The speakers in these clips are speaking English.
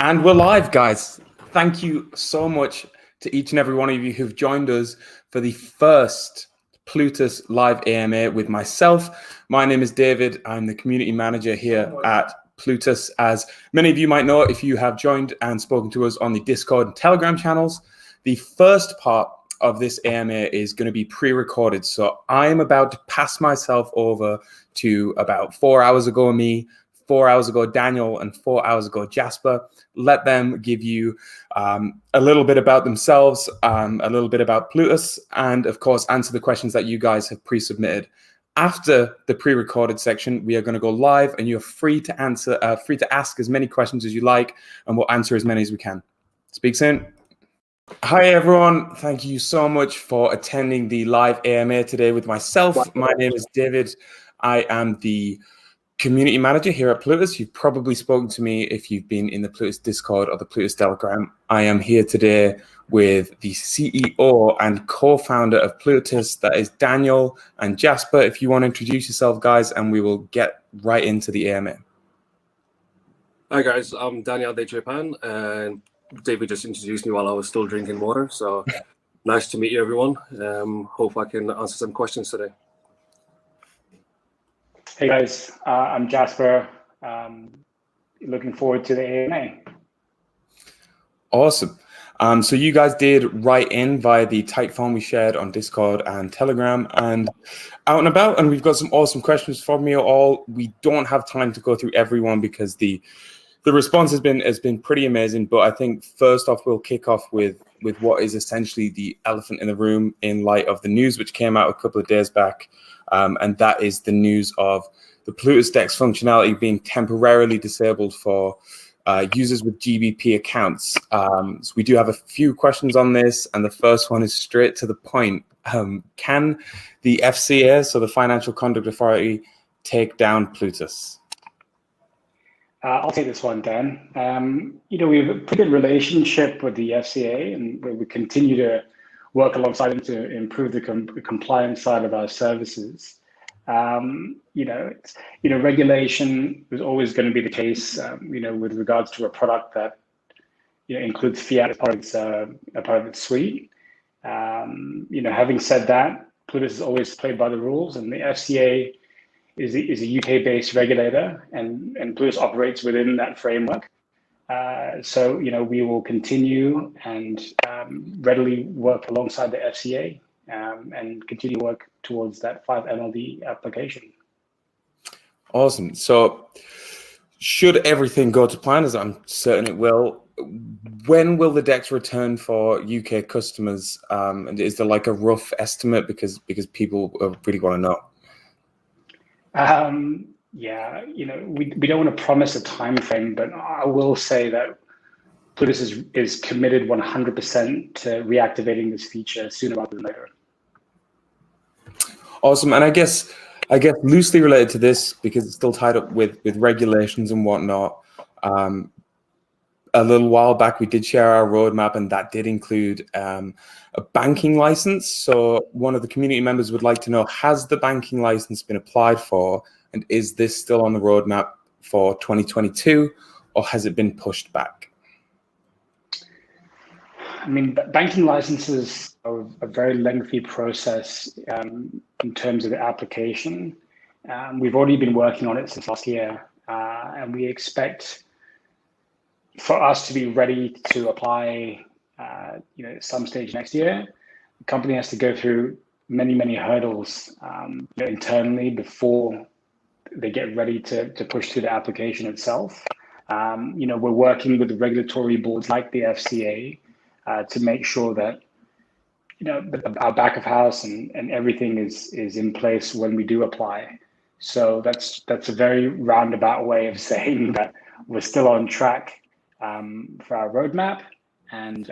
And we're live, guys. Thank you so much to each and every one of you who've joined us for the first Plutus Live AMA with myself. My name is David. I'm the community manager here at Plutus. As many of you might know, if you have joined and spoken to us on the Discord and Telegram channels, the first part of this AMA is going to be pre-recorded. So I'm about to pass myself over to about 4 hours ago, me, 4 hours ago, Daniel, and 4 hours ago, Jasper. Let them give you a little bit about themselves, a little bit about Plutus, and of course, answer the questions that you guys have pre-submitted. After the pre-recorded section, we are going to go live, and you're free to ask as many questions as you like, and we'll answer as many as we can. Speak soon. Hi, everyone. Thank you so much for attending the live AMA today with myself. My name is David. I am the community manager here at Plutus. You've probably spoken to me if you've been in the Plutus Discord or the Plutus Telegram. I am here today with the CEO and co-founder of Plutus, that is Daniel and Jasper. If you want to introduce yourself, guys, and we will get right into the AMA. Hi, guys. I'm Danial Daychopan, and David just introduced me while I was still drinking water. So nice to meet you, everyone. Hope I can answer some questions today. Hey guys, I'm Jasper. Looking forward to the AMA. Awesome. So you guys did write in via the type form we shared on Discord and Telegram and out and about, and we've got some awesome questions from you all. We don't have time to go through everyone because the response has been pretty amazing. But I think first off, we'll kick off with what is essentially the elephant in the room in light of the news which came out a couple of days back. And that is the news of the Plutus Dex functionality being temporarily disabled for users with GBP accounts. So we do have a few questions on this, and the first one is straight to the point. Can the FCA, so the Financial Conduct Authority, take down Plutus? I'll take this one, Dan. We have a pretty good relationship with the FCA, and we continue to work alongside them to improve the compliance side of our services. Regulation is always going to be the case, with regards to a product that, includes fiat as part of its suite. Having said that, Plutus has always played by the rules, and the FCA is a UK-based regulator, and Plutus operates within that framework. So we will continue and readily work alongside the FCA and continue to work towards that 5 MLD application. Awesome. So should everything go to plan, as I'm certain it will, when will the DEX return for UK customers? And is there like a rough estimate because people really want to know? Yeah, we don't want to promise a time frame, but I will say that Plutus is committed 100% to reactivating this feature sooner rather than later. Awesome. And I guess loosely related to this, because it's still tied up with regulations and whatnot, a little while back we did share our roadmap, and that did include a banking license. So one of the community members would like to know, has the banking license been applied for, and is this still on the roadmap for 2022, or has it been pushed back? I mean, banking licenses are a very lengthy process in terms of the application. We've already been working on it since last year, and we expect for us to be ready to apply, at some stage next year. The company has to go through many hurdles internally before they get ready to push through the application itself. We're working with the regulatory boards like the FCA to make sure that our back of house and everything is in place when we do apply. So that's a very roundabout way of saying that we're still on track for our roadmap, and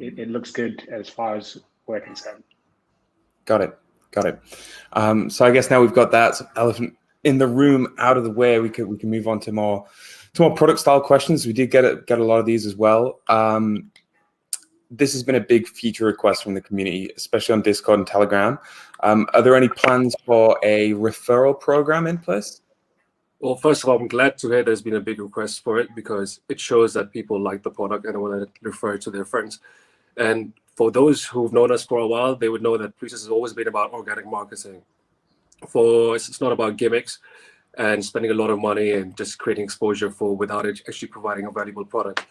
it looks good as far as we're concerned. Got it. So I guess now we've got that elephant in the room out of the way, we can move on to more product style questions. We did get a lot of these as well. This has been a big feature request from the community, especially on Discord and Telegram. Are there any plans for a referral program in place? Well, first of all, I'm glad to hear there's been a big request for it because it shows that people like the product and want to refer it to their friends. And for those who've known us for a while, they would know that Plutus has always been about organic marketing. It's not about gimmicks and spending a lot of money and just creating exposure without it actually providing a valuable product.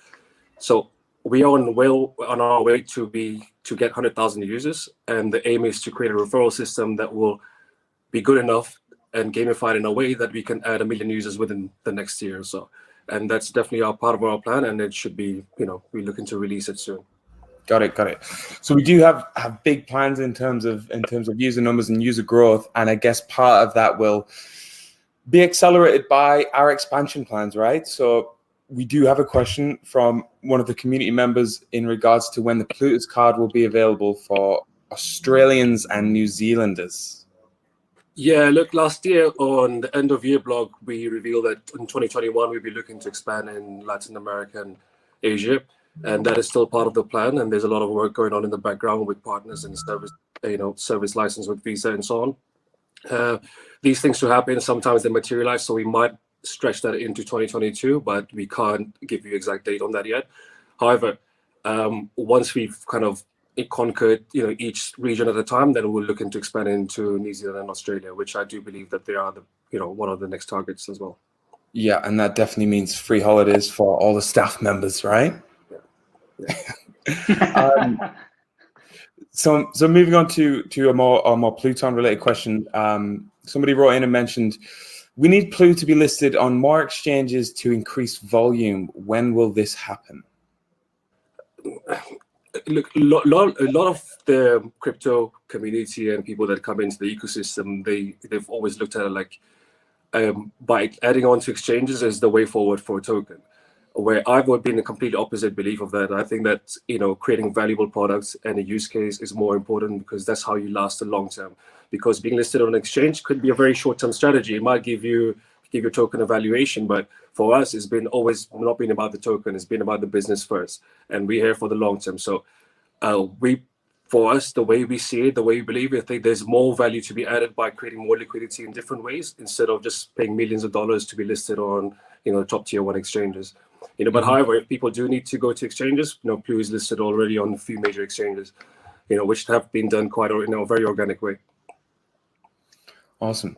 So we are on our way to get 100,000 users, and the aim is to create a referral system that will be good enough and gamified in a way that we can add 1 million users within the next year or so. And that's definitely part of our plan, and it should be, we're looking to release it soon. Got it. So we do have big plans in terms of user numbers and user growth, and I guess part of that will be accelerated by our expansion plans, right? So we do have a question from one of the community members in regards to when the Plutus card will be available for Australians and New Zealanders. Yeah, look, last year on the end of year blog, we revealed that in 2021, we'll be looking to expand in Latin America and Asia. And that is still part of the plan. And there's a lot of work going on in the background with partners and service license with Visa and so on. These things will happen. Sometimes they materialize. So we might stretch that into 2022, but we can't give you exact date on that yet. However, once we've kind of conquered, each region at a time, then we'll look into expanding into New Zealand and Australia, which I do believe that they are one of the next targets as well. Yeah, and that definitely means free holidays for all the staff members, right? So moving on to a more Pluton related question. Somebody wrote in and mentioned, we need Plu to be listed on more exchanges to increase volume. When will this happen? Look, a lot of the crypto community and people that come into the ecosystem, they've always looked at it like by adding on to exchanges is the way forward for a token. Where I've been a complete opposite belief of that. I think that creating valuable products and a use case is more important because that's how you last the long term. Because being listed on an exchange could be a very short-term strategy. It might give your token a valuation, but for us, it's been always not been about the token. It's been about the business first, and we're here for the long term. So, for us, the way we see it, the way we believe it, I think there's more value to be added by creating more liquidity in different ways instead of just paying millions of dollars to be listed on top tier 1 exchanges. But however, if people do need to go to exchanges, Plu is listed already on a few major exchanges, which have been done quite in a very organic way. Awesome.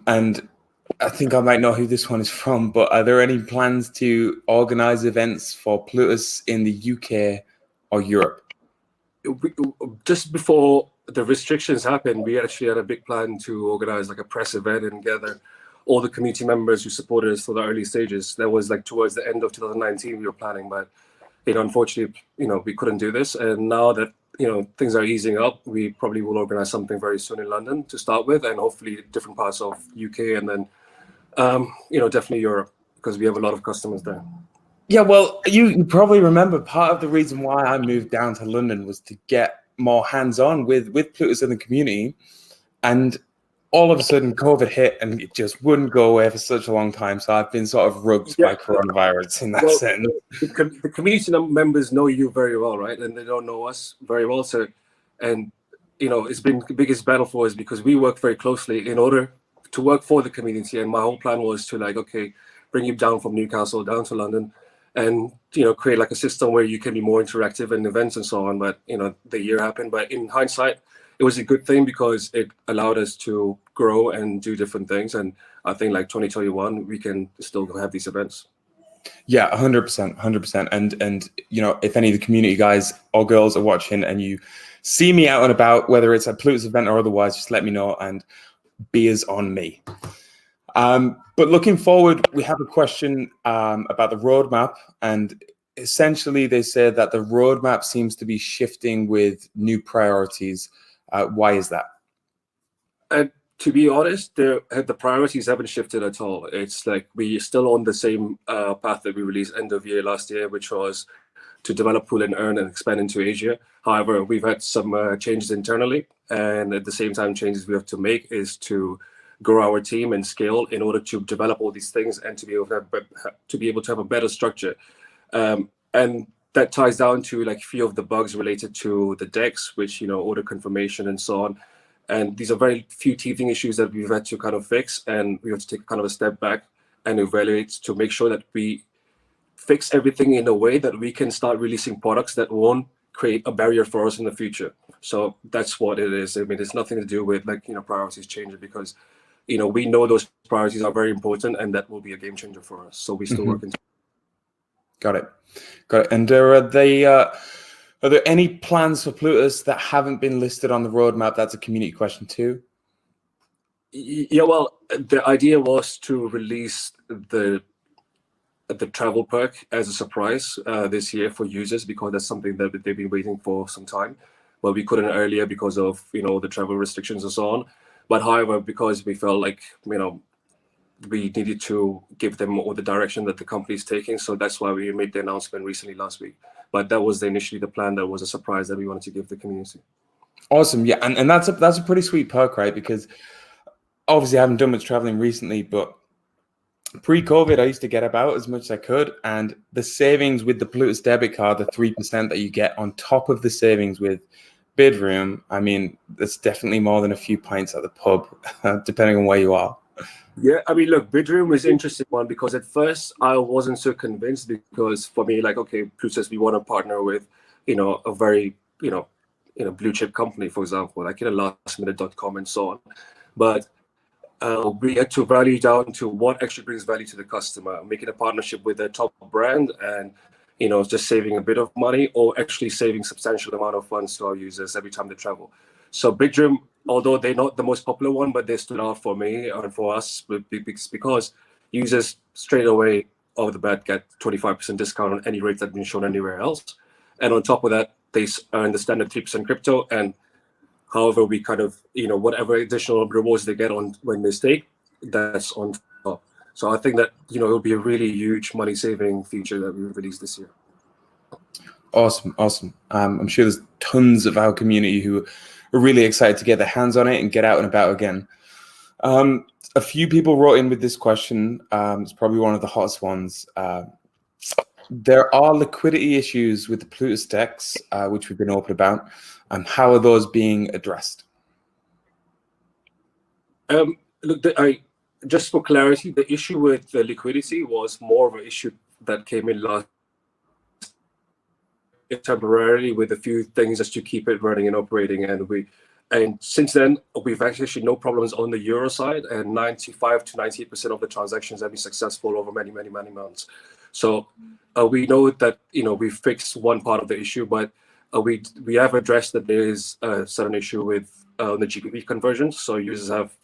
And I think I might know who this one is from, but are there any plans to organize events for Plutus in the UK or Europe? Just before the restrictions happened, we actually had a big plan to organize like a press event and gather all the community members who supported us for the early stages. That was like towards the end of 2019 we were planning, but unfortunately, we couldn't do this. And now that things are easing up, we probably will organize something very soon in London to start with, and hopefully different parts of UK, and then definitely Europe, because we have a lot of customers there. Yeah, well, you probably remember part of the reason why I moved down to London was to get more hands-on with Plutus in the community, and all of a sudden COVID hit and it just wouldn't go away for such a long time. So I've been sort of rubbed by coronavirus in that sense. The community members know you very well, right? And they don't know us very well. So, and it's been the biggest battle for us because we work very closely in order to work for the community. And my whole plan was to bring you down from Newcastle down to London and, create like a system where you can be more interactive in events and so on. But, the year happened. But in hindsight, it was a good thing because it allowed us to grow and do different things. And I think like 2021, we can still have these events. Yeah, 100%. And if any of the community guys or girls are watching and you see me out and about, whether it's a Plutus event or otherwise, just let me know and beers on me. But looking forward, we have a question about the roadmap, and essentially they said that the roadmap seems to be shifting with new priorities. Why is that? To be honest, the priorities haven't shifted at all. It's like we're still on the same path that we released end of year last year, which was to develop, pool and earn and expand into Asia. However, we've had some changes internally, and at the same time, changes we have to make is to grow our team and scale in order to develop all these things and to be able to have a better structure. And that ties down to like a few of the bugs related to the DEX, which order confirmation and so on. And these are very few teething issues that we've had to kind of fix, and we have to take kind of a step back and evaluate to make sure that we fix everything in a way that we can start releasing products that won't create a barrier for us in the future. So that's what it is. I mean, it's nothing to do with priorities changing, because we know those priorities are very important, and that will be a game changer for us. So we still working. Got it. And are there any plans for Plutus that haven't been listed on the roadmap? That's a community question too. Yeah, well, the idea was to release the travel perk as a surprise this year for users, because that's something that they've been waiting for some time. But we couldn't earlier because of the travel restrictions and so on. But however, because we felt like we needed to give them all the direction that the company is taking, so that's why we made the announcement recently last week. But that was initially the plan. That was a surprise that we wanted to give the community. Awesome. Yeah, and that's a pretty sweet perk, right? Because obviously I haven't done much traveling recently, but pre-COVID I used to get about as much as I could, and the savings with the Plutus debit card, the 3% that you get on top of the savings with Bidroom, I mean, that's definitely more than a few pints at the pub, depending on where you are. Yeah, I mean, look, Bidroom was an interesting one, because at first I wasn't so convinced, because for me, like, okay, Plutus, we want to partner with, a very, blue chip company, for example, like lastminute.com and so on. But we had to value down to what actually brings value to the customer, making a partnership with a top brand, and just saving a bit of money, or actually saving substantial amount of funds to our users every time they travel. So Bidroom, although they're not the most popular one, but they stood out for me and for us, because users straight away over the bat get 25% discount on any rate that's been shown anywhere else. And on top of that, they earn the standard 3% crypto, and however we kind of, whatever additional rewards they get on when they stake, that's on top. So I think that, it'll be a really huge money saving feature that we released this year. Awesome. I'm sure there's tons of our community who are really excited to get their hands on it and get out and about again. A few people wrote in with this question. It's probably one of the hottest ones. There are liquidity issues with the Plutus DEX, which we've been open about. How are those being addressed? Look, just for clarity, the issue with the liquidity was more of an issue that came in last temporarily, with a few things just to keep it running and operating, and since then we've actually no problems on the euro side, and 95 to 98% of the transactions have been successful over many months. So we know that we fixed one part of the issue, but we have addressed that there is a certain issue with the GPP conversions. So users have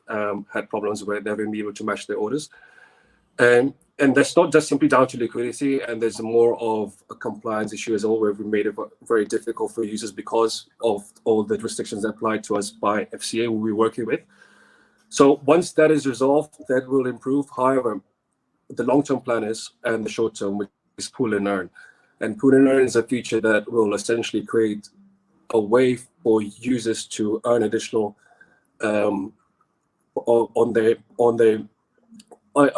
had problems where they haven't been able to match their orders, and that's not just simply down to liquidity, and there's more of a compliance issue as well, where we made it very difficult for users because of all the restrictions applied to us by FCA, who we're working with. So once that is resolved, that will improve. However, the long-term plan is, and the short-term, which is pool and earn. And pool and earn is a feature that will essentially create a way for users to earn additional on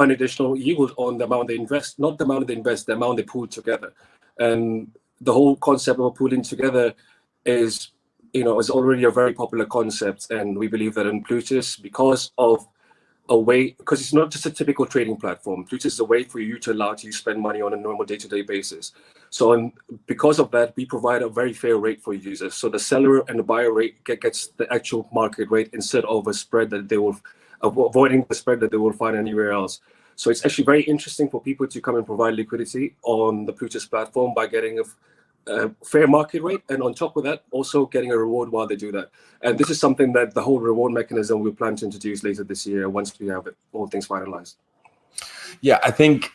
additional yield on the amount they invest, not the amount they invest, the amount they pool together. And the whole concept of pooling together is already a very popular concept. And we believe that in Plutus, because it's not just a typical trading platform, Plutus is a way for you to allow you to spend money on a normal day-to-day basis. So because of that, we provide a very fair rate for users. So the seller and the buyer rate gets the actual market rate, instead of a spread that they will avoiding the spread that they will find anywhere else. So it's actually very interesting for people to come and provide liquidity on the Plutus platform by getting a fair market rate, and on top of that, also getting a reward while they do that. And this is something that the whole reward mechanism we plan to introduce later this year, once we have all things finalized. Yeah, I think,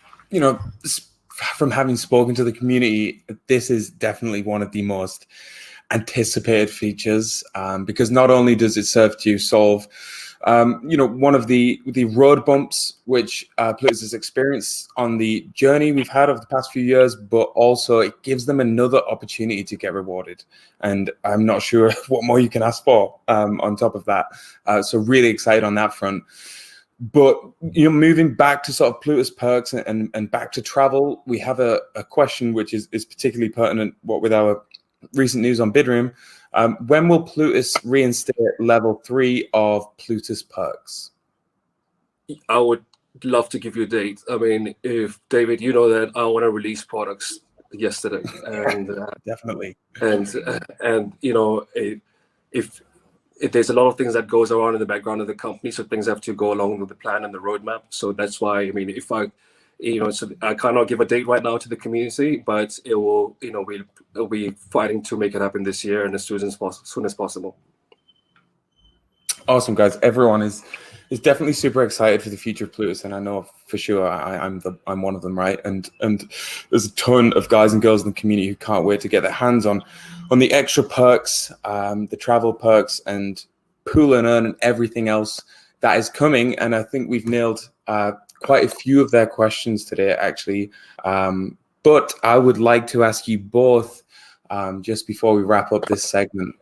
from having spoken to the community, this is definitely one of the most anticipated features, because not only does it serve to solve one of the road bumps which Plutus has experienced on the journey we've had over the past few years, but also it gives them another opportunity to get rewarded. And I'm not sure what more you can ask for on top of that. So really excited on that front. But moving back to sort of Plutus Perks and back to travel, we have a question which is particularly pertinent with our recent news on Bidroom. When will Plutus reinstate level 3 of Plutus Perks? I would love to give you a date. I mean, if David, you know that I want to release products yesterday, and Definitely. And you know, if there's a lot of things that goes around in the background of the company, so things have to go along with the plan and the roadmap. So that's why, I mean, if I, you know, so I cannot give a date right now to the community, but it will, you know, we'll be fighting to make it happen this year and as soon as possible. Awesome, guys. Everyone is definitely super excited for the future of Plutus, and I know for sure I'm one of them, right? And there's a ton of guys and girls in the community who can't wait to get their hands on the extra perks, the travel perks, and pool and earn and everything else that is coming. And I think we've nailed quite a few of their questions today, actually. But I would like to ask you both, just before we wrap up this segment.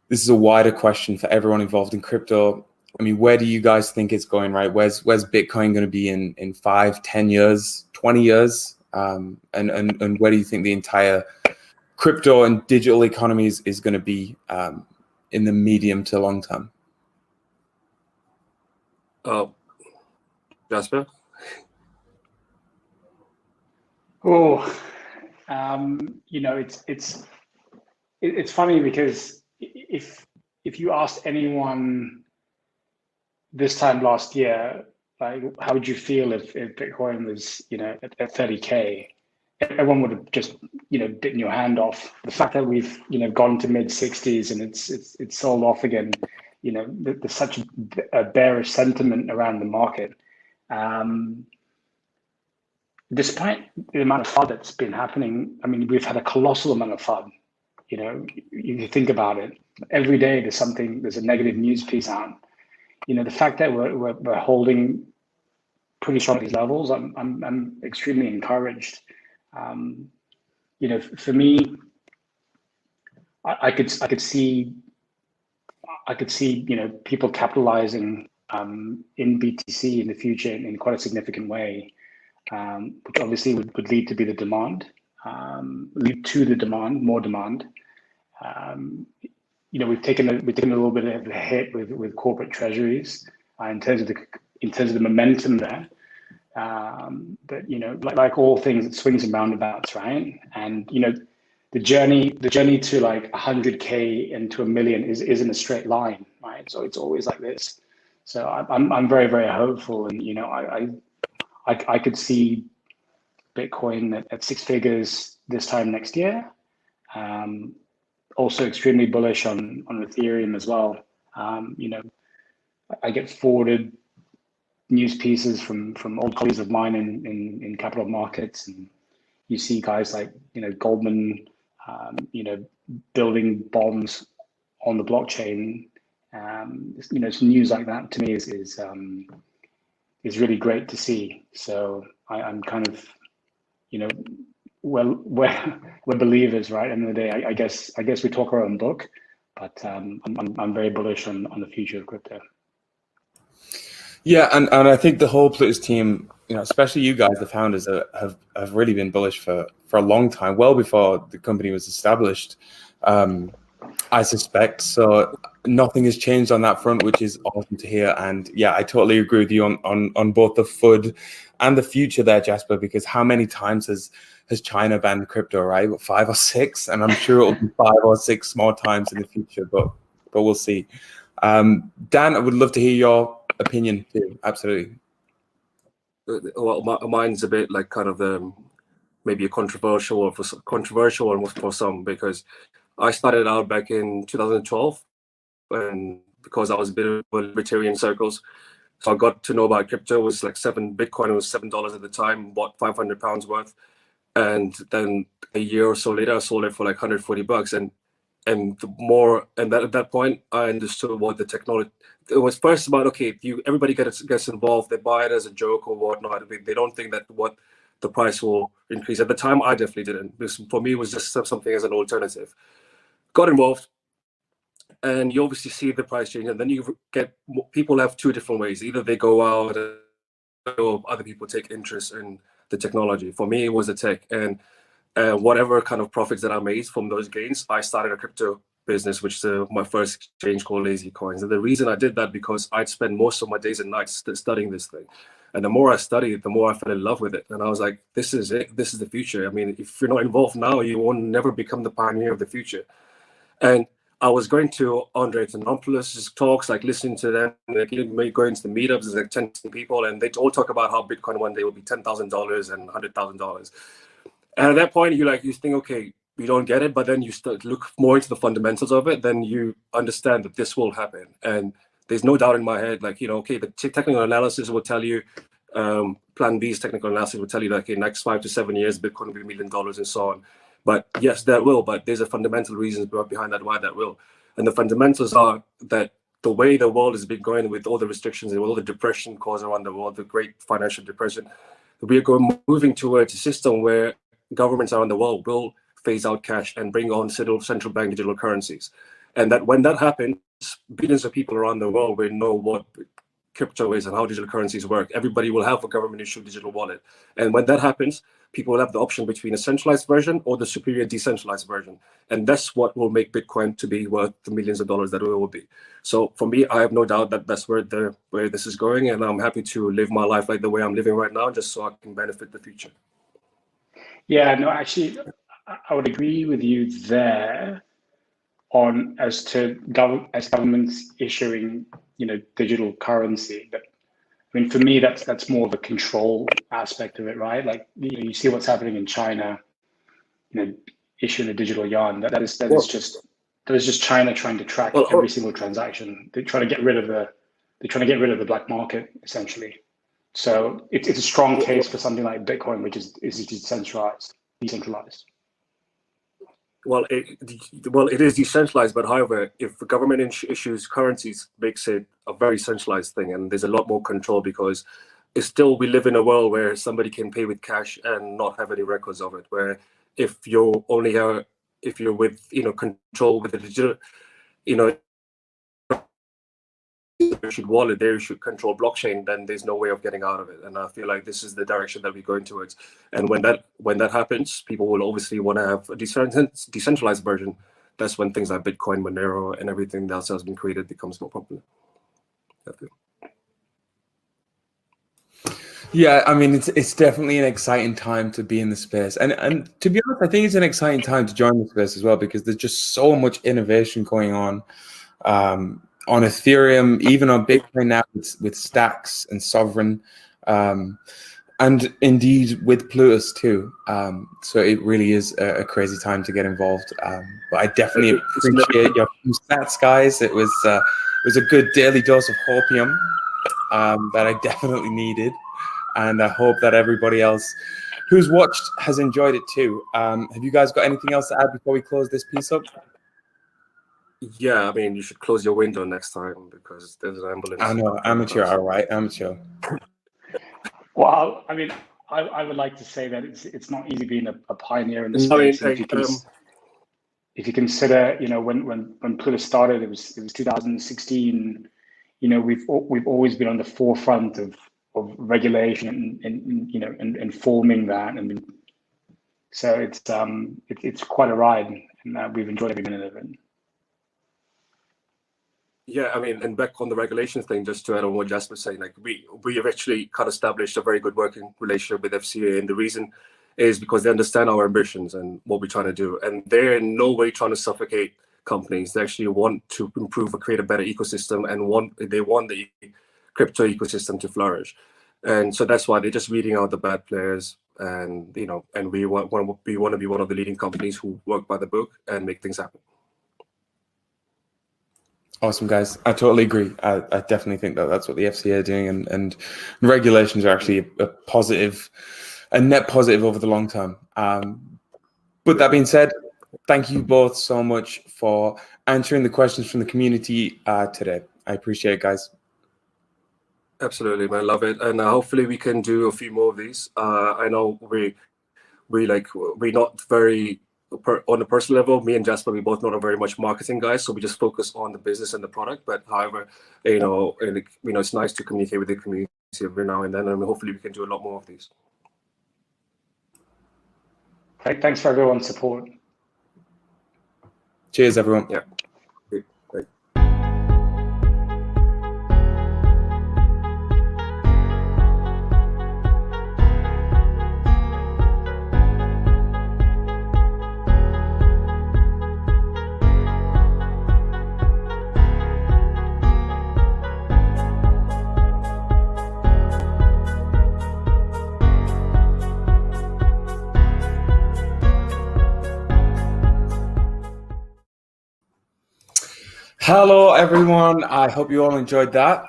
This is a wider question for everyone involved in crypto. I mean, where do you guys think it's going, right? Where's Bitcoin going to be in 5, 10 years, 20 years? And where do you think the entire crypto and digital economy is going to be in the medium to long term? Jasper? Oh, you know, it's funny because if you asked anyone this time last year, like, how would you feel if Bitcoin was, you know, at 30K? Everyone would have just, you know, bitten your hand off. The fact that we've, you know, gone to mid 60s and it's sold off again, you know, there's such a bearish sentiment around the market. Despite the amount of FUD that's been happening, I mean, we've had a colossal amount of FUD. You know, you think about it. Every day there's a negative news piece out. You know, the fact that we're holding pretty strong at these levels, I'm extremely encouraged. You know, for me, I could see you know, people capitalizing in BTC in the future in quite a significant way, which obviously would lead to the demand, more demand. You know, we've taken a little bit of a hit with corporate treasuries in terms of the momentum there. But you know, like all things, it swings and roundabouts, right? And you know, the journey to like 100K and to 1 million isn't a straight line, right? So it's always like this. So I'm very, very hopeful, and you know, I could see Bitcoin at 6 figures this time next year. Also extremely bullish on Ethereum as well. You know, I get forwarded news pieces from old colleagues of mine in capital markets, and you see guys like, you know, Goldman, you know, building bonds on the blockchain. You know, some news like that to me is really great to see. So I'm kind of, you know, well, we're believers, right? End of the day, I guess we talk our own book, but I'm very bullish on the future of crypto. Yeah, and I think the whole Plutus team, you know, especially you guys, the founders, have really been bullish for a long time, well before the company was established, I suspect. So nothing has changed on that front, which is awesome to hear. And yeah, I totally agree with you on both the FUD and the future there, Jasper, because how many times has China banned crypto, right? 5 or 6, and I'm sure it'll be 5 or 6 more times in the future, but we'll see. Dan, I would love to hear your opinion too. Absolutely. Well, mine's a bit like kind of maybe a controversial one for some, because I started out back in 2012, and because I was a bit of a libertarian circles, so I got to know about crypto. It was like Bitcoin was $7 at the time, bought 500 pounds worth, and then a year or so later I sold it for like $140, and at that point I understood what the technology. It was first about, okay, everybody gets involved, they buy it as a joke or whatnot. They don't think that what the price will increase. At the time, I definitely didn't. Because for me, it was just something as an alternative. Got involved, and you obviously see the price change, and then you get people have 2 different ways. Either they go out, or other people take interest in the technology. For me, it was the tech, and whatever kind of profits that I made from those gains, I started a crypto business, which is my first exchange called Lazy Coins. And the reason I did that because I'd spend most of my days and nights studying this thing. And the more I studied, the more I fell in love with it. And I was like, this is it. This is the future. I mean, if you're not involved now, you will never become the pioneer of the future. And I was going to Andre Antonopoulos' talks, like listening to them, like going to the meetups, there's like 10 people, and they all talk about how Bitcoin one day will be $10,000 and $100,000. And at that point, you think, okay, you don't get it, but then you start to look more into the fundamentals of it, then you understand that this will happen. And there's no doubt in my head, like, okay, the technical analysis will tell you, Plan B's technical analysis will tell you, like, in the next 5 to 7 years, Bitcoin will be $1 million and so on. But yes, that will, but there's a fundamental reason behind that, why that will. And the fundamentals are that the way the world has been going with all the restrictions and all the depression caused around the world, the great financial depression, we are moving towards a system where governments around the world will phase out cash and bring on central bank digital currencies. And that when that happens, billions of people around the world will know what crypto is and how digital currencies work. Everybody will have a government issued digital wallet. And when that happens, people will have the option between a centralized version or the superior decentralized version. And that's what will make Bitcoin to be worth the millions of dollars that it will be. So for me, I have no doubt that that's where this is going. And I'm happy to live my life like the way I'm living right now, just so I can benefit the future. Yeah, no, actually, I would agree with you there on as governments issuing, digital currency. But I mean, for me, that's more of a control aspect of it, right? Like, you see what's happening in China, issuing a digital yuan. That is just China trying to track every single transaction. They're trying to get rid of the black market, essentially. So it's a strong case for something like Bitcoin, which is decentralized. Well, it is decentralized, but however, if the government issues currencies, makes it a very centralized thing, and there's a lot more control because we live in a world where somebody can pay with cash and not have any records of it. Where if you're with control with the digital, issued wallet, they should control blockchain, then there's no way of getting out of it. And I feel like this is the direction that we're going towards. And when that happens, people will obviously want to have a decentralized version. That's when things like Bitcoin, Monero, and everything else has been created becomes more popular. Yeah, I mean, it's definitely an exciting time to be in the space. And to be honest, I think it's an exciting time to join the space as well, because there's just so much innovation going on Ethereum, even on Bitcoin now with Stacks and Sovereign, and indeed with Plutus too. So it really is a crazy time to get involved. But I definitely appreciate your stats, guys. It was a good daily dose of hopium that I definitely needed. And I hope that everybody else who's watched has enjoyed it too. Have you guys got anything else to add before we close this piece up? Yeah, I mean, you should close your window next time because there's an ambulance. I know, amateur, all right, amateur. Well, I mean, I would like to say that it's not easy being a pioneer in the space. If you consider, when Plutus started, it was 2016. We've always been on the forefront of regulation and forming that. And so it's quite a ride, and we've enjoyed every minute of it. Yeah, I mean, and back on the regulations thing, just to add on what Jasper's saying, like we have actually kind of established a very good working relationship with FCA, and the reason is because they understand our ambitions and what we're trying to do, and they're in no way trying to suffocate companies. They actually want to improve or create a better ecosystem, and they want the crypto ecosystem to flourish, and so that's why they're just weeding out the bad players, and and we want to be one of the leading companies who work by the book and make things happen. Awesome, guys. I totally agree. I definitely think that's what the FCA are doing, and regulations are actually a net positive over the long term. But that being said, thank you both so much for answering the questions from the community today. I appreciate it, guys. Absolutely, man. Love it. And hopefully we can do a few more of these. I know we're not very, on a personal level, me and Jasper, we both not very much marketing guys, so we just focus on the business and the product. But however, it's nice to communicate with the community every now and then, and hopefully we can do a lot more of these. Thanks for everyone's support. Cheers, everyone. Yeah. Hello, everyone. I hope you all enjoyed that.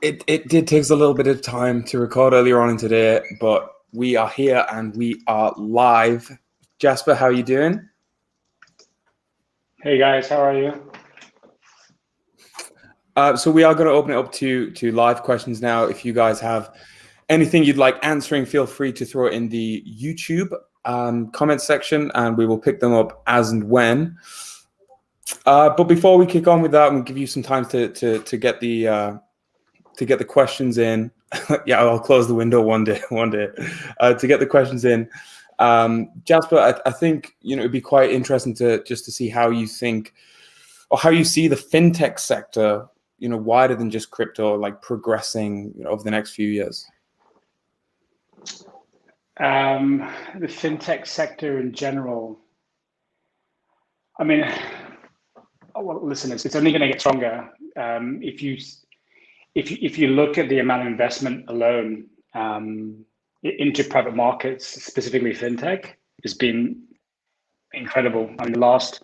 It did take us a little bit of time to record earlier on in today, but we are here and we are live. Jasper, how are you doing? Hey guys, how are you? So we are going to open it up to live questions now. If you guys have anything you'd like answering, feel free to throw it in the YouTube comment section, and we will pick them up as and when. But before we kick on with that, we'll give you some time to get the questions in. Yeah, I'll close the window one day to get the questions in. Jasper, I think it'd be quite interesting to see how you think or how you see the fintech sector, wider than just crypto, like progressing over the next few years. The fintech sector in general. I mean, well, listen, it's only going to get stronger. If you look at the amount of investment alone into private markets, specifically fintech, has been incredible. I mean, the last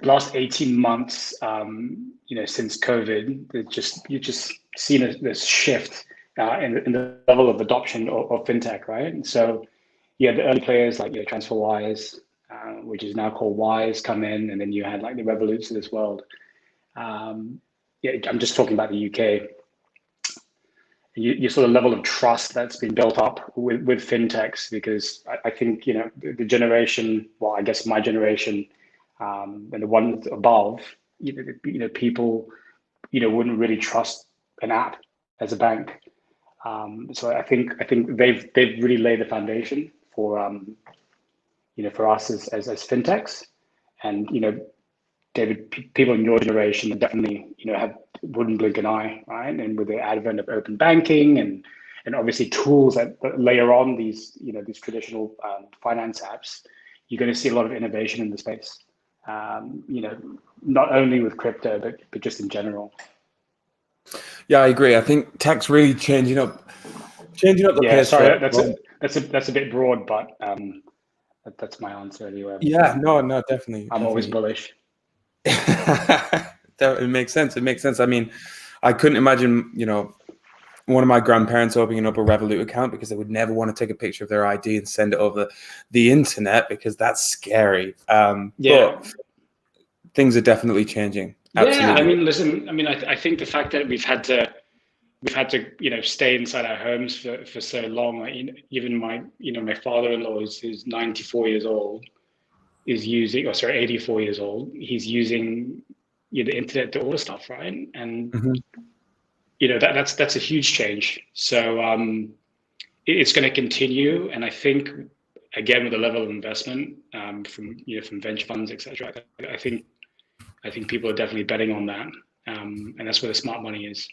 18 months, since COVID, you've just seen this shift in the level of adoption of fintech, right? And so you had the early players like TransferWise, which is now called Wise, come in, and then you had like the Revoluts of this world. I'm just talking about the UK. You saw the level of trust that's been built up with fintechs, because I think the generation, well, I guess my generation, and the one above, people wouldn't really trust an app as a bank. So I think they've really laid the foundation for for us as fintechs. And David, people in your generation definitely wouldn't blink an eye, right? And with the advent of open banking and obviously tools that layer on these these traditional finance apps, you're going to see a lot of innovation in the space. Not only with crypto, but just in general. Yeah, I agree. I think tech's really changing up the pace. Sorry, that's a bit broad, but that's my answer anyway. Yeah, no, definitely. I'm always bullish. It makes sense. It makes sense. I mean, I couldn't imagine, one of my grandparents opening up a Revolut account, because they would never want to take a picture of their ID and send it over the internet, because that's scary. But things are definitely changing. Absolutely. Yeah, I mean, listen, I think the fact that we've had to stay inside our homes for so long. Like, even my my father-in-law who's 94 years old is using, 84 years old. He's using the internet to order stuff, right? And that's a huge change. So it's going to continue, and I think again with the level of investment from venture funds, etc. I think people are definitely betting on that, and that's where the smart money is.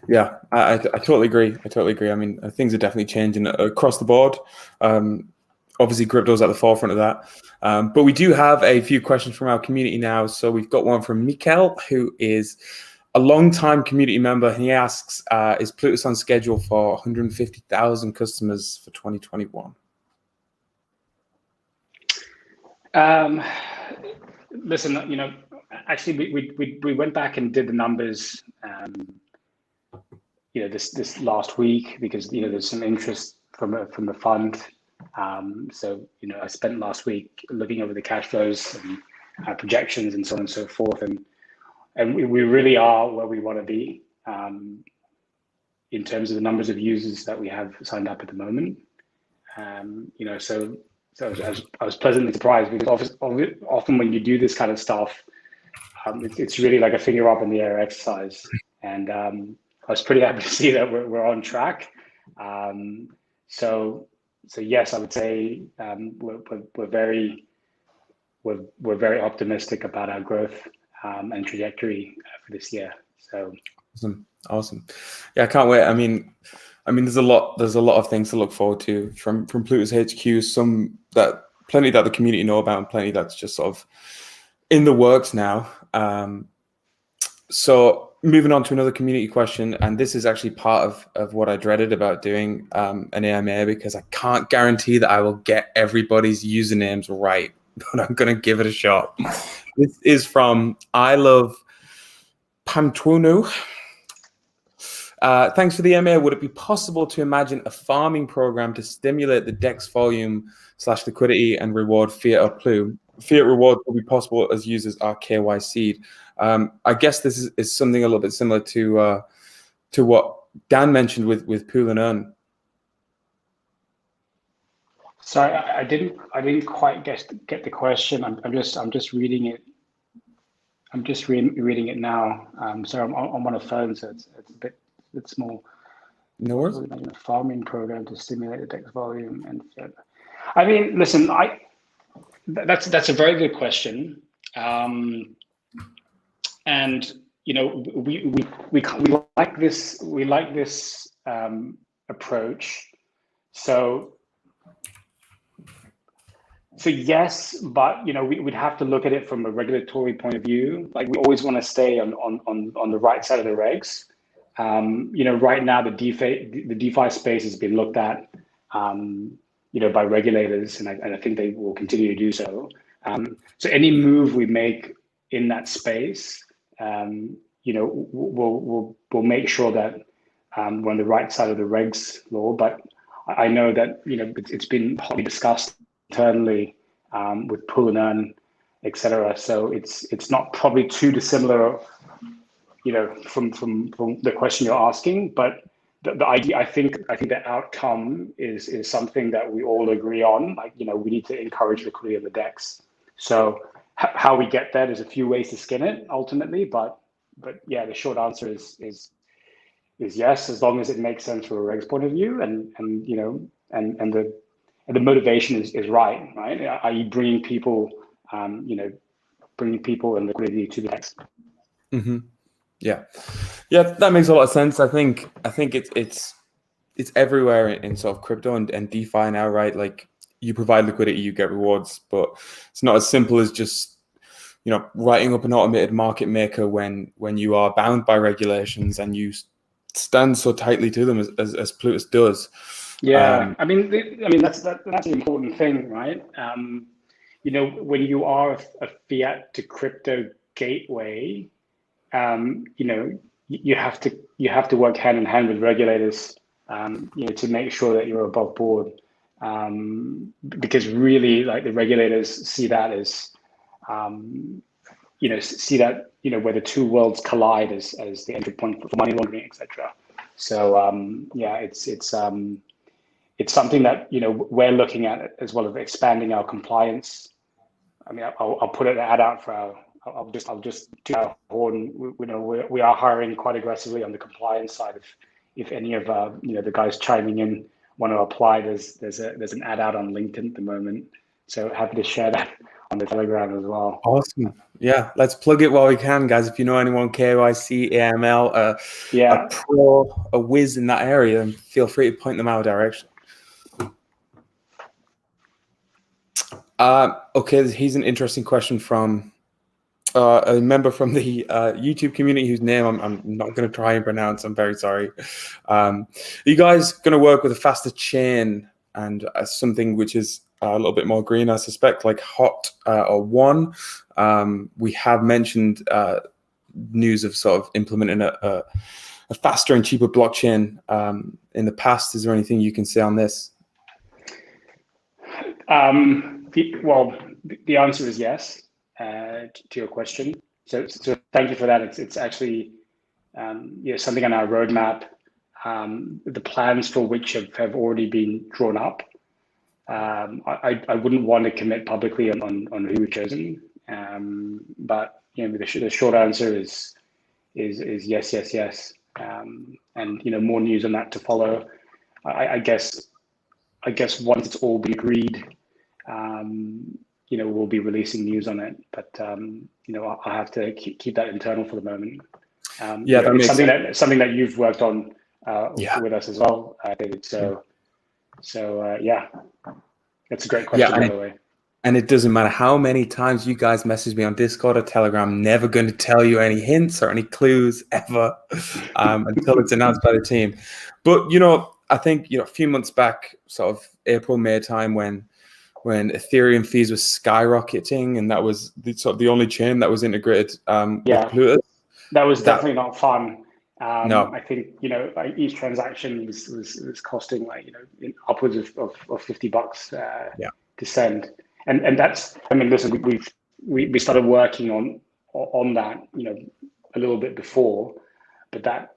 Yeah, I totally agree. I mean, things are definitely changing across the board. Obviously, crypto's at the forefront of that. But we do have a few questions from our community now. So we've got one from Mikael, who is a long-time community member. And he asks, is Plutus on schedule for 150,000 customers for 2021? Listen, actually, we went back and did the numbers, this last week, because there's some interest from the fund. So I spent last week looking over the cash flows and projections and so on and so forth, and we really are where we want to be in terms of the numbers of users that we have signed up at the moment. So I was pleasantly surprised, because often when you do this kind of stuff, it's really like a finger up in the air exercise, and I was pretty happy to see that we're on track. So yes, I would say we're very optimistic about our growth and trajectory for this year. So awesome. Yeah, I can't wait. I mean, there's a lot of things to look forward to from Plutus HQ. Plenty that the community know about, and plenty that's just sort of in the works now. So moving on to another community question, and this is actually part of what I dreaded about doing an AMA, because I can't guarantee that I will get everybody's usernames right. but I'm going to give it a shot. This is from I Love Pamtuonu. Thanks for the MA. Would it be possible to imagine a farming program to stimulate the DEX volume / liquidity and reward fiat or Plu? Fiat rewards will be possible as users are KYC'd. I guess this is something a little bit similar to what Dan mentioned with Pool and Earn. Sorry, I didn't quite get the question. I'm just reading it. I'm just reading it now. So I'm on a phone, so it's a bit small. No worries. A farming program to stimulate the DEX volume and fiat. I mean, listen, that's a very good question, and you know, we like this approach. So yes, but you know, we'd have to look at it from a regulatory point of view. Like, we always want to stay on the right side of the regs. You know, right now the DeFi space has been looked at, you know, by regulators, and I think they will continue to do so. So any move we make in that space, you know, we'll make sure that we're on the right side of the regs law. But I know that, you know, it's been hotly discussed internally with Pool and Earn, etc. So it's not probably too dissimilar, you know, from the question you're asking, but the idea, I think the outcome is something that we all agree on. Like, you know, we need to encourage liquidity of the DEX. So how we get there, there's a few ways to skin it ultimately, but yeah, the short answer is yes, as long as it makes sense from a regs point of view, and you know, and the motivation is right, i.e. bringing people, you know, bringing people and liquidity to the DEX. Mm-hmm. Yeah, that makes a lot of sense. I think it's everywhere in sort of crypto and DeFi now, right? Like, you provide liquidity, you get rewards, but it's not as simple as just, you know, writing up an automated market maker when you are bound by regulations and you stand so tightly to them as Plutus does. Yeah, I mean that's an important thing, right? You know, when you are a fiat to crypto gateway, you know, you have to work hand in hand with regulators, you know, to make sure that you're above board, because really, like, the regulators see that as, you know, where the two worlds collide as the entry point for money laundering, etc. So yeah, it's something that, you know, we're looking at, as well as expanding our compliance. I mean, I'll put an ad out for our. I'll just do our horn. You know, we are hiring quite aggressively on the compliance side. If any of you know, the guys chiming in want to apply, there's an ad out on LinkedIn at the moment. So happy to share that on the Telegram as well. Awesome. Yeah, let's plug it while we can, guys. If you know anyone KYC, AML, a pro, a whiz in that area, then feel free to point them our direction. Okay, here's an interesting question from a member from the YouTube community whose name I'm not going to try and pronounce. I'm very sorry. Are you guys going to work with a faster chain and something which is a little bit more green, I suspect, like Hot or One? We have mentioned news of sort of implementing a faster and cheaper blockchain in the past. Is there anything you can say on this? Well, the answer is yes. To your question, so thank you for that. It's actually something on our roadmap, the plans for which have already been drawn up. I wouldn't want to commit publicly on who we've chosen, but you know, the short answer is yes, and you know, more news on that to follow. I guess once it's all been agreed, you know, we'll be releasing news on it, but you know, I'll have to keep that internal for the moment. Yeah, you know, it's something that you've worked on with us as well, David. So yeah, that's a great question, by the way. And it doesn't matter how many times you guys message me on Discord or Telegram, I'm never going to tell you any hints or any clues ever until it's announced by the team. But you know, I think, you know, a few months back, sort of April, May time, when when Ethereum fees were skyrocketing, and that was sort of the only chain that was integrated with Plutus. That was definitely not fun. No. I think, like each transaction was costing like, upwards of $50 to send. And that's, I mean, listen, we started working on that, a little bit before, but that,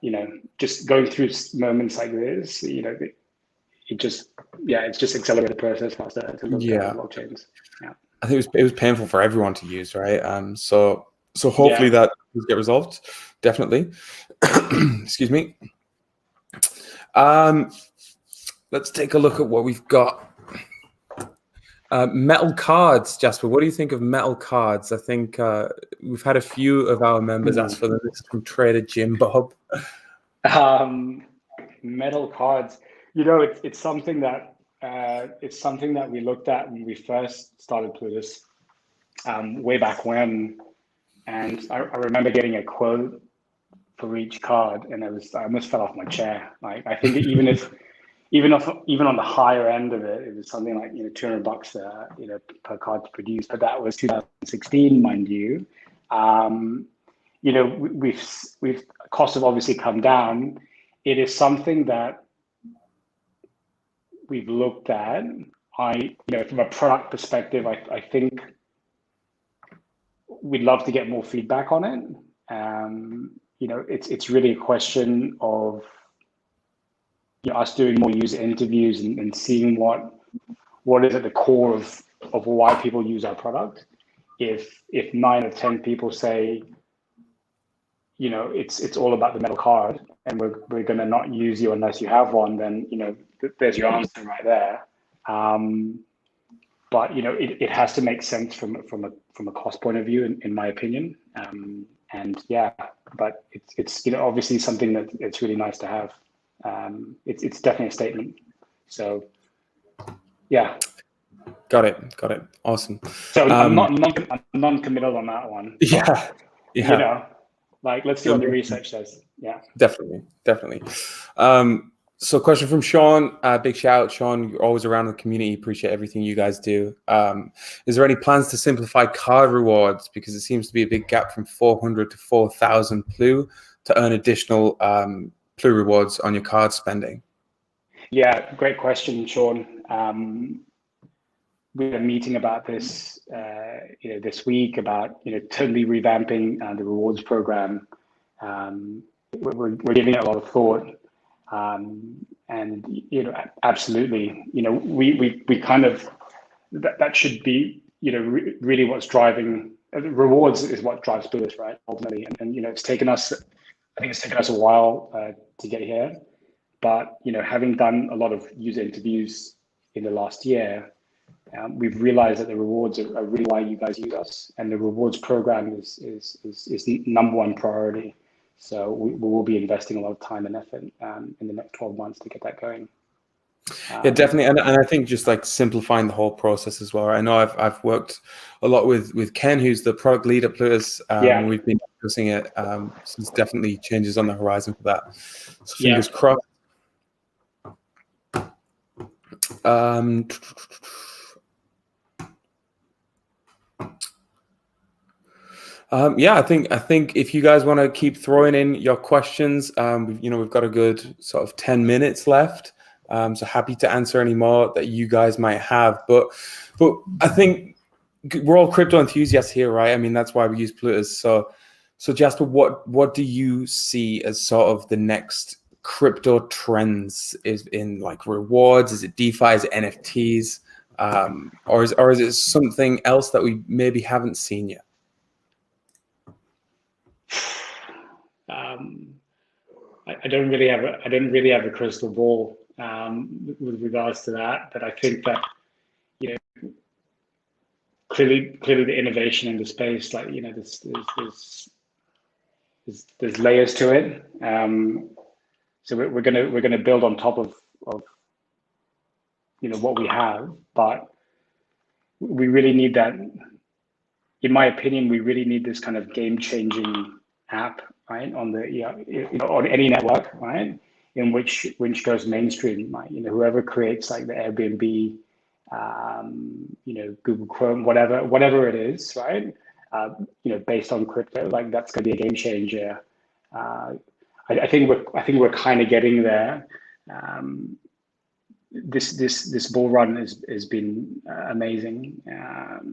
just going through moments like this, it's just accelerated the process faster to look at blockchains. Yeah. I think it was painful for everyone to use, right? So hopefully that will get resolved. Definitely. Excuse me. Let's take a look at what we've got. Metal cards, Jasper. What do you think of metal cards? I think we've had a few of our members ask for them. This is from Trader Jim Bob. Metal cards. It's something that we looked at when we first started Plutus, way back when, and I remember getting a quote for each card, and I almost fell off my chair. Like, I think even on the higher end of it, it was something like $200 per card to produce. But that was 2016, mind you. We've costs have obviously come down. It is something that we've looked at. From a product perspective, I think we'd love to get more feedback on it. It's really a question of us doing more user interviews and seeing what is at the core of why people use our product. If 9 or 10 people say, it's all about the metal card, and we're going to not use you unless you have one, then there's your answer right there. But it has to make sense from a cost point of view, in my opinion. But it's obviously something that it's really nice to have. It's definitely a statement. So, yeah. Got it. Awesome. So I'm non-committal on that one. Yeah. Let's see what the research says. Yeah. Definitely. So question from Sean, big shout out, Sean, you're always around in the community, appreciate everything you guys do. Is there any plans to simplify card rewards? Because it seems to be a big gap from 400 to 4,000 Plu to earn additional Plu rewards on your card spending. Yeah, great question, Sean. We had a meeting about this, this week about, totally revamping the rewards program. We're giving it a lot of thought. And absolutely, we kind of that should be really what's driving rewards is what drives Plutus, right? Ultimately, and it's taken us, I think it's taken us a while to get here, but having done a lot of user interviews in the last year, we've realized that the rewards are really why you guys use us, and the rewards program is the number one priority. So we will be investing a lot of time and effort in the next 12 months to get that going. Yeah, definitely, and I think just like simplifying the whole process as well. I know I've worked a lot with Ken, who's the product lead at Plutus. We've been discussing it. So there's definitely changes on the horizon for that. So fingers crossed. I think if you guys want to keep throwing in your questions, we've got a good sort of 10 minutes left. So happy to answer any more that you guys might have. But I think we're all crypto enthusiasts here, right? I mean, that's why we use Plutus. So Jasper, what do you see as sort of the next crypto trends is in like rewards? Is it DeFi? Is it NFTs? Or is it something else that we maybe haven't seen yet? I don't really have a crystal ball with regards to that, but I think that clearly the innovation in the space, like there's layers to it. So we're gonna build on top of what we have, but we really need that. In my opinion, we really need this kind of game-changing app, right, on the on any network, right, in which goes mainstream, right? Whoever creates like the Airbnb Google Chrome, whatever it is, right? Based on crypto, like that's going to be a game changer. I think we're kind of getting there. This bull run has been amazing,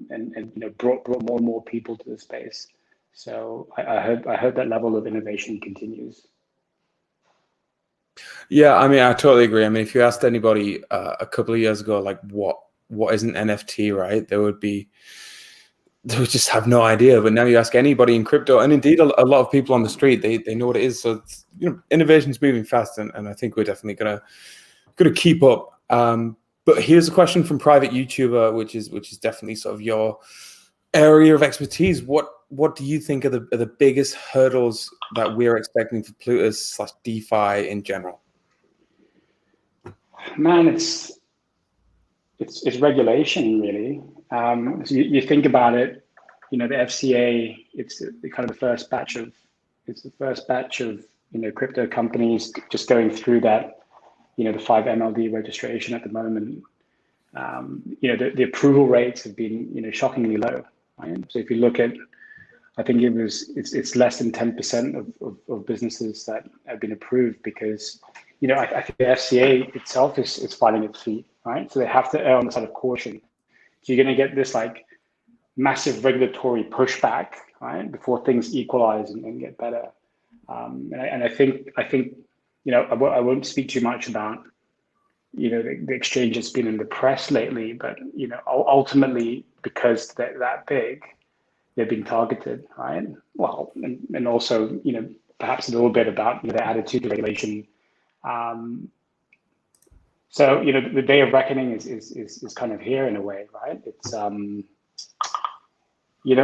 and brought more and more people to the space. So I hope that level of innovation continues. Yeah, I mean, I totally agree. I mean, if you asked anybody a couple of years ago, like what is an NFT, right? They would just have no idea. But now you ask anybody in crypto, and indeed a lot of people on the street, they know what it is. So it's, innovation's moving fast, and I think we're definitely gonna keep up. But here's a question from private YouTuber, which is definitely sort of your area of expertise. What do you think are the biggest hurdles that we're expecting for Plutus/DeFi in general? Man, it's regulation, really. So you think about it, the FCA, it's the first batch of crypto companies just going through that, the 5 MLD registration at the moment. The approval rates have been shockingly low, right? So if you look at, I think it's less than 10% of businesses that have been approved, because I think the FCA itself is finding its feet, right? So they have to err on the side of caution. So you're going to get this like massive regulatory pushback, right, before things equalize and get better. And I think I won't speak too much about the exchange that's been in the press lately, but ultimately, because they're that big, they've been targeted, right? Well, and also perhaps a little bit about their attitude to regulation. So the day of reckoning is kind of here in a way, right? It's you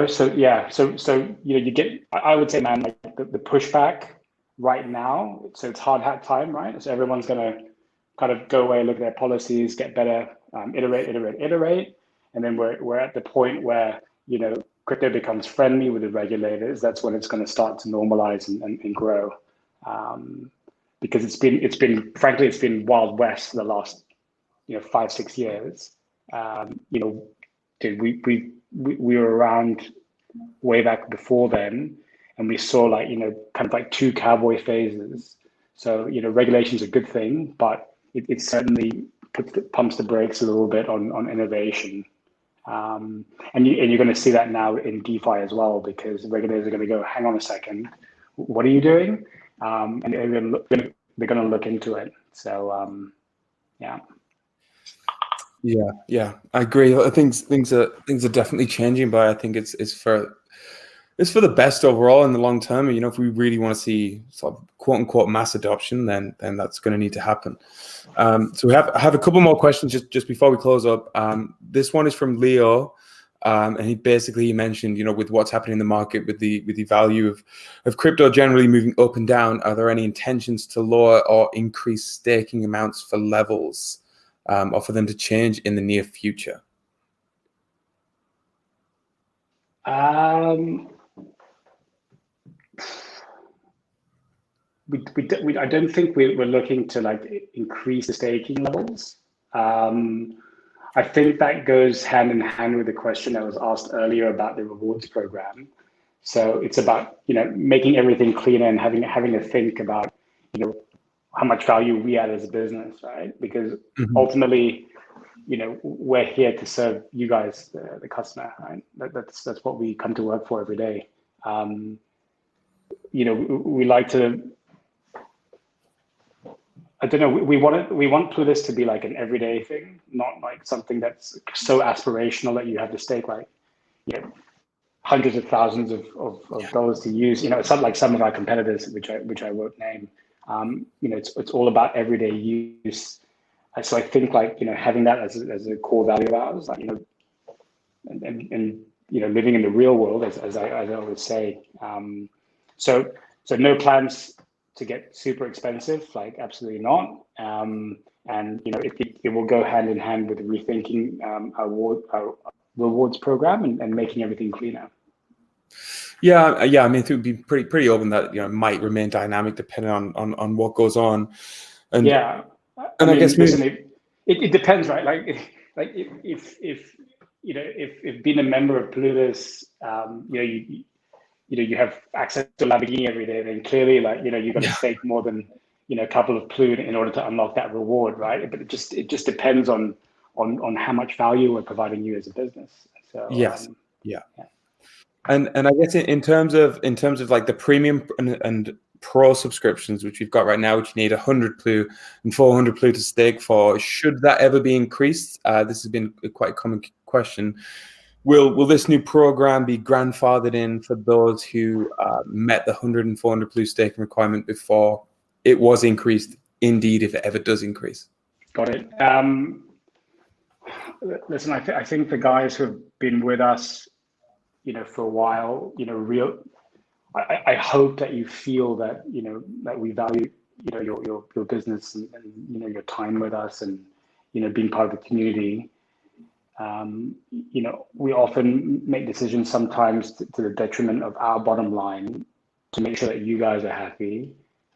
get, I would say, man, like the pushback right now. So it's hard hat time, right? So everyone's gonna kind of go away, look at their policies, get better, iterate, and then we're at the point where crypto becomes friendly with the regulators. That's when it's going to start to normalize and grow. Because it's been Wild West for the last 5-6 years. We were around way back before then, and we saw kind of like 2 cowboy phases. So regulation's a good thing, but it certainly pumps the brakes a little bit on innovation. And you're going to see that now in DeFi as well, because regulators are going to go, hang on a second, what are you doing? And they're going to look into it. So yeah. Yeah, I agree. Things are definitely changing, but I think it's for the best overall in the long term. And if we really want to see sort of quote unquote mass adoption, then that's going to need to happen. So I have a couple more questions just before we close up. This one is from Leo, and he mentioned with what's happening in the market with the value of crypto generally moving up and down. Are there any intentions to lower or increase staking amounts for levels, or for them to change in the near future? I don't think we're looking to increase the staking levels. I think that goes hand in hand with the question that was asked earlier about the rewards program. So it's about making everything cleaner and having a think about how much value we add as a business, right? Because ultimately, we're here to serve you guys, the customer, right? That's what we come to work for every day. We like to. I don't know. We want Plutus to be like an everyday thing, not like something that's so aspirational that you have to stake hundreds of thousands of dollars to use. It's not like some of our competitors, which I won't name. It's all about everyday use. So I think having that as a core value of ours, and living in the real world, as I always say. So no plans to get super expensive, absolutely not. And it will go hand in hand with rethinking our rewards program and making everything cleaner. Yeah. I mean, it would be pretty open that it might remain dynamic depending on what goes on. And yeah, I guess listen, it depends, right? like if you know if being a member of Plutus, you have access to Lamborghini every day, then clearly you've got to stake more than a couple of Pluto in order to unlock that reward, right? But it just depends on how much value we're providing you as a business. So yes, yeah. And I guess in terms of like the premium and pro subscriptions, which we've got right now, which you need 100 Plu and 400 Plu to stake for, should that ever be increased? This has been a quite common question. Will this new program be grandfathered in for those who met the 100 and 400 Plu staking requirement before it was increased? Indeed, if it ever does increase. Got it. Listen, I think the guys who have been with us, for a while, I hope that you feel that that we value your business and your time with us and being part of the community. We often make decisions sometimes to the detriment of our bottom line to make sure that you guys are happy.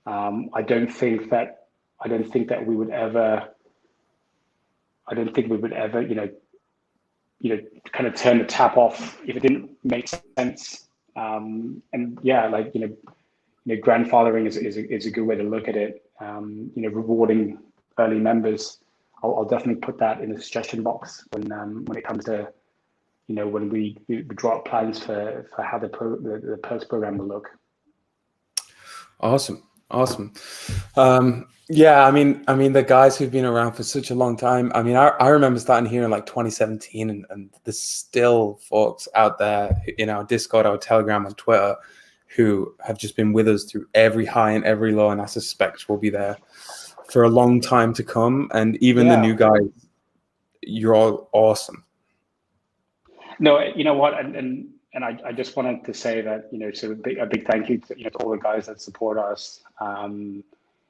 I don't think that we would ever kind of turn the tap off if it didn't make sense. And yeah, grandfathering is a good way to look at it. Rewarding early members. I'll definitely put that in the suggestion box when it comes to when we draw up plans for how the Perks program will look. Awesome. Yeah, I mean, the guys who've been around for such a long time. I mean, I remember starting here in like 2017, and there's still folks out there in our Discord, our Telegram, and Twitter who have just been with us through every high and every low, and I suspect will be there for a long time to come. And even the new guys, you're all awesome. No, you know what, and I just wanted to say that so a big thank you to all the guys that support us.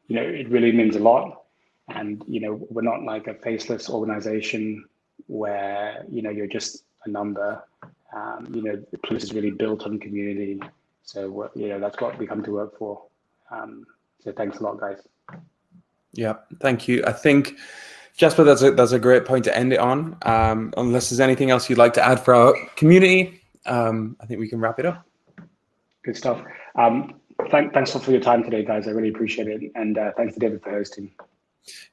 It really means a lot, and we're not like a faceless organization where you're just a number. Plutus is really built on community, so that's what we come to work for. So thanks a lot, guys. Yeah, thank you. I think, Jasper, that's a great point to end it on. Unless there's anything else you'd like to add for our community, I think we can wrap it up. Good stuff. Thanks for your time today, guys. I really appreciate it. And thanks to David for hosting.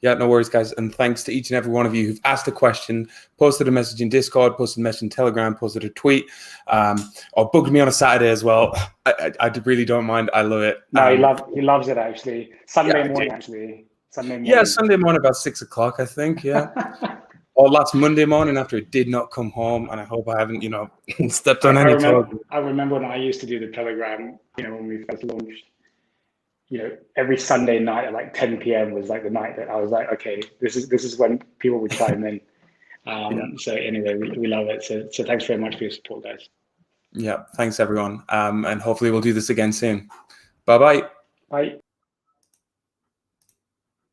Yeah, no worries, guys. And thanks to each and every one of you who've asked a question, posted a message in Discord, posted a message in Telegram, posted a tweet, or bugged me on a Saturday as well. I really don't mind. I love it. No, he loves it, actually. Sunday morning. Yeah, Sunday morning about 6 o'clock, I think. Yeah. Or last Monday morning after it did not come home, and I hope I haven't, stepped on any toes. I remember when I used to do the Telegram, when we first launched, every Sunday night at like 10 p.m. was like the night that I was like, okay, this is when people would chime in. So anyway, we love it. So thanks very much for your support, guys. Yeah, thanks everyone. And hopefully we'll do this again soon. Bye-bye. Bye.